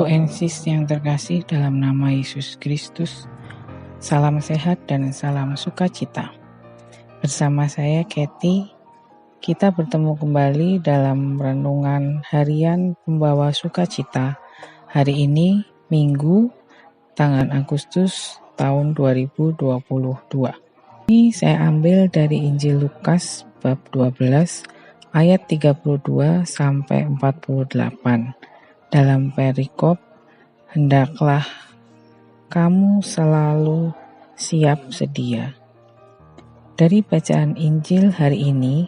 Bro and sis yang terkasih dalam nama Yesus Kristus, salam sehat dan salam sukacita. Bersama saya Kathy, kita bertemu kembali dalam renungan harian pembawa sukacita. Hari ini Minggu, tanggal Agustus tahun 2022. Ini saya ambil dari Injil Lukas bab 12 ayat 32 sampai 48. Dalam perikop, hendaklah kamu selalu siap sedia. Dari bacaan Injil hari ini,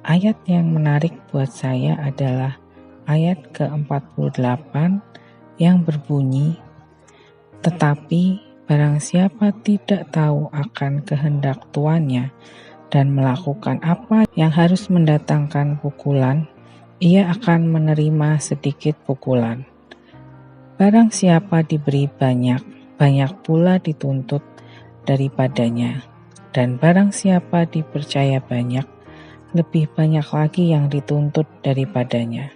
ayat yang menarik buat saya adalah ayat ke-48 yang berbunyi, "Tetapi barang siapa tidak tahu akan kehendak tuannya dan melakukan apa yang harus mendatangkan pukulan, ia akan menerima sedikit pukulan. Barang siapa diberi banyak, banyak pula dituntut daripadanya. Dan barang siapa dipercaya banyak, lebih banyak lagi yang dituntut daripadanya."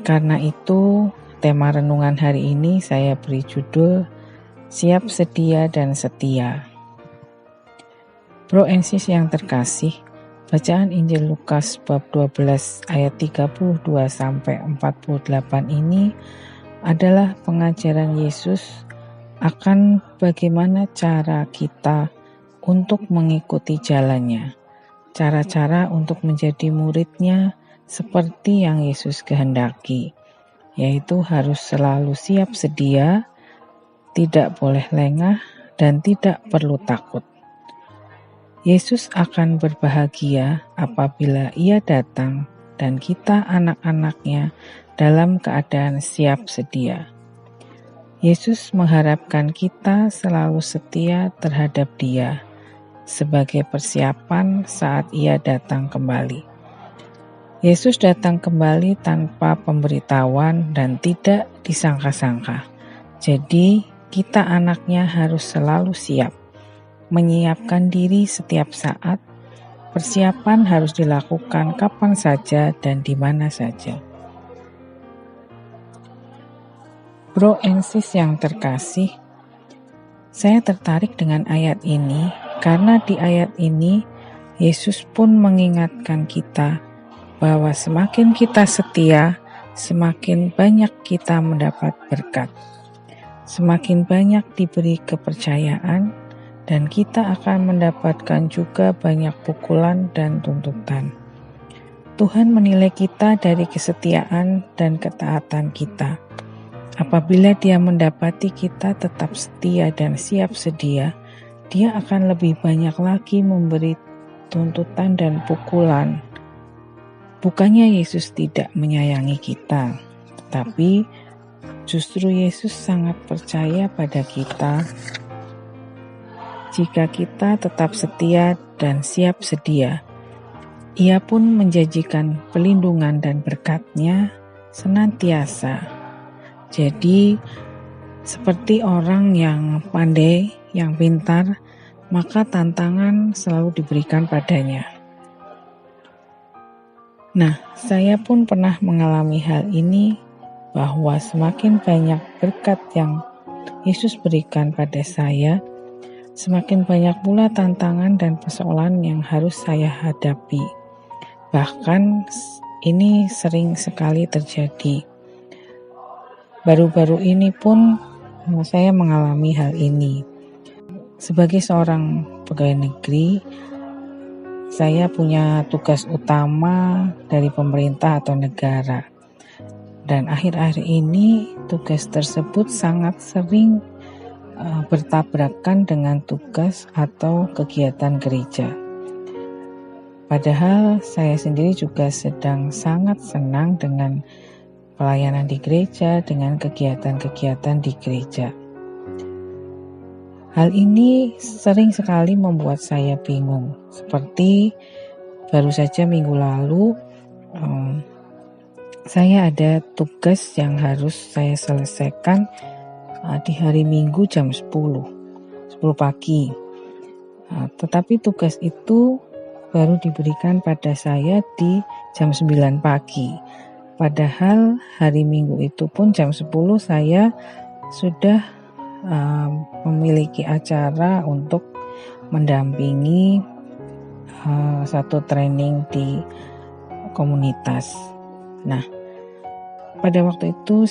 Karena itu, tema renungan hari ini saya beri judul, Siap Sedia dan Setia. Bro and sis yang terkasih, bacaan Injil Lukas bab 12 ayat 32 sampai 48 ini adalah pengajaran Yesus akan bagaimana cara kita untuk mengikuti jalannya, cara-cara untuk menjadi muridnya seperti yang Yesus kehendaki, yaitu harus selalu siap sedia, tidak boleh lengah, dan tidak perlu takut. Yesus akan berbahagia apabila Ia datang dan kita anak-anaknya dalam keadaan siap sedia. Yesus mengharapkan kita selalu setia terhadap Dia sebagai persiapan saat Ia datang kembali. Yesus datang kembali tanpa pemberitahuan dan tidak disangka-sangka. Jadi, kita anaknya harus selalu siap. Menyiapkan diri setiap saat, persiapan harus dilakukan kapan saja dan di mana saja. Bro and sis yang terkasih, saya tertarik dengan ayat ini karena di ayat ini Yesus pun mengingatkan kita bahwa semakin kita setia, semakin banyak kita mendapat berkat. Semakin banyak diberi kepercayaan, dan kita akan mendapatkan juga banyak pukulan dan tuntutan. Tuhan menilai kita dari kesetiaan dan ketaatan kita. Apabila Dia mendapati kita tetap setia dan siap sedia, Dia akan lebih banyak lagi memberi tuntutan dan pukulan. Bukannya Yesus tidak menyayangi kita, tetapi justru Yesus sangat percaya pada kita. Jika kita tetap setia dan siap sedia, Ia pun menjanjikan pelindungan dan berkat-Nya senantiasa. Jadi, seperti orang yang pandai, yang pintar, maka tantangan selalu diberikan padanya. Nah, saya pun pernah mengalami hal ini, bahwa semakin banyak berkat yang Yesus berikan pada saya, semakin banyak pula tantangan dan persoalan yang harus saya hadapi. Bahkan ini sering sekali terjadi. Baru-baru ini pun saya mengalami hal ini. Sebagai seorang pegawai negeri, saya punya tugas utama dari pemerintah atau negara. Dan akhir-akhir ini tugas tersebut sangat sering bertabrakan dengan tugas atau kegiatan gereja. Padahal saya sendiri juga sedang sangat senang dengan pelayanan di gereja, dengan kegiatan-kegiatan di gereja. Hal ini sering sekali membuat saya bingung. Seperti baru saja minggu lalu, saya ada tugas yang harus saya selesaikan di hari Minggu jam 10 pagi. Tetapi tugas itu baru diberikan pada saya di jam 9 pagi. Padahal hari Minggu itu pun jam 10 saya sudah memiliki acara untuk mendampingi satu training di komunitas. Nah, pada waktu itu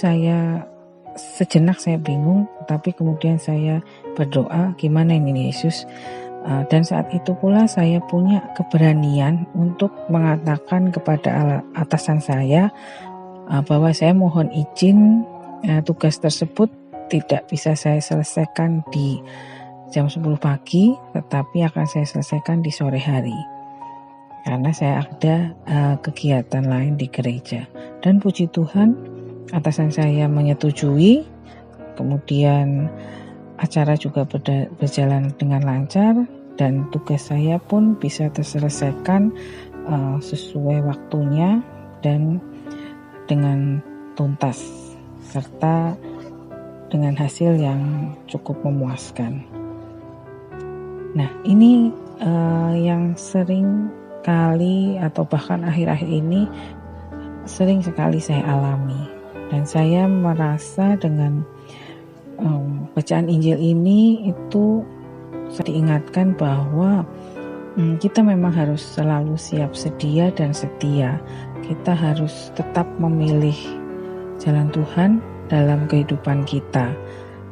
sejenak saya bingung, tapi kemudian saya berdoa, gimana ini Yesus? Dan saat itu pula saya punya keberanian untuk mengatakan kepada atasan saya bahwa saya mohon izin tugas tersebut tidak bisa saya selesaikan di jam 10 pagi, tetapi akan saya selesaikan di sore hari. Karena saya ada kegiatan lain di gereja. Dan puji Tuhan, atasan saya menyetujui, kemudian acara juga berjalan dengan lancar, dan tugas saya pun bisa terselesaikan sesuai waktunya dan dengan tuntas, serta dengan hasil yang cukup memuaskan. Nah, ini yang sering kali atau bahkan akhir-akhir ini sering sekali saya alami, dan saya merasa dengan bacaan Injil ini itu saya diingatkan bahwa kita memang harus selalu siap sedia dan setia. Kita harus tetap memilih jalan Tuhan dalam kehidupan kita,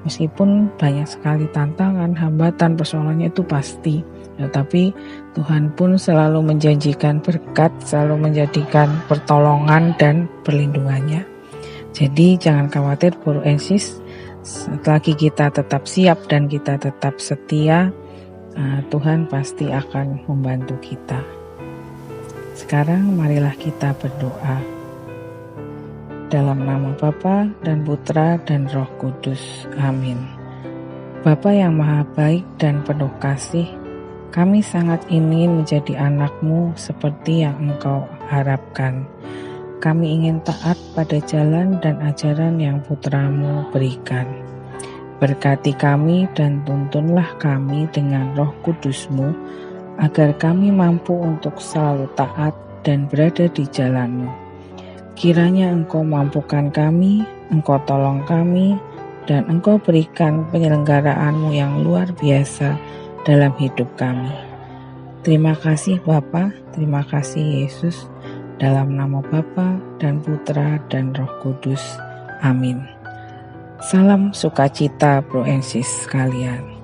meskipun banyak sekali tantangan, hambatan, persoalannya itu pasti. Tetapi Tuhan pun selalu menjanjikan berkat, selalu menjadikan pertolongan dan perlindungannya. Jadi jangan khawatir Puruensis, selagi kita tetap siap dan kita tetap setia, Tuhan pasti akan membantu kita. Sekarang marilah kita berdoa. Dalam nama Bapa dan Putra dan Roh Kudus. Amin. Bapa yang maha baik dan penuh kasih, kami sangat ingin menjadi anak-Mu seperti yang Engkau harapkan. Kami ingin taat pada jalan dan ajaran yang Putra-Mu berikan. Berkati kami dan tuntunlah kami dengan Roh Kudus-Mu, agar kami mampu untuk selalu taat dan berada di jalan-Mu. Kiranya Engkau mampukan kami, Engkau tolong kami, dan Engkau berikan penyelenggaraanmu yang luar biasa dalam hidup kami. Terima kasih Bapa, terima kasih Yesus, dalam nama Bapa dan Putra dan Roh Kudus. Amin. Salam sukacita Puruensis sekalian.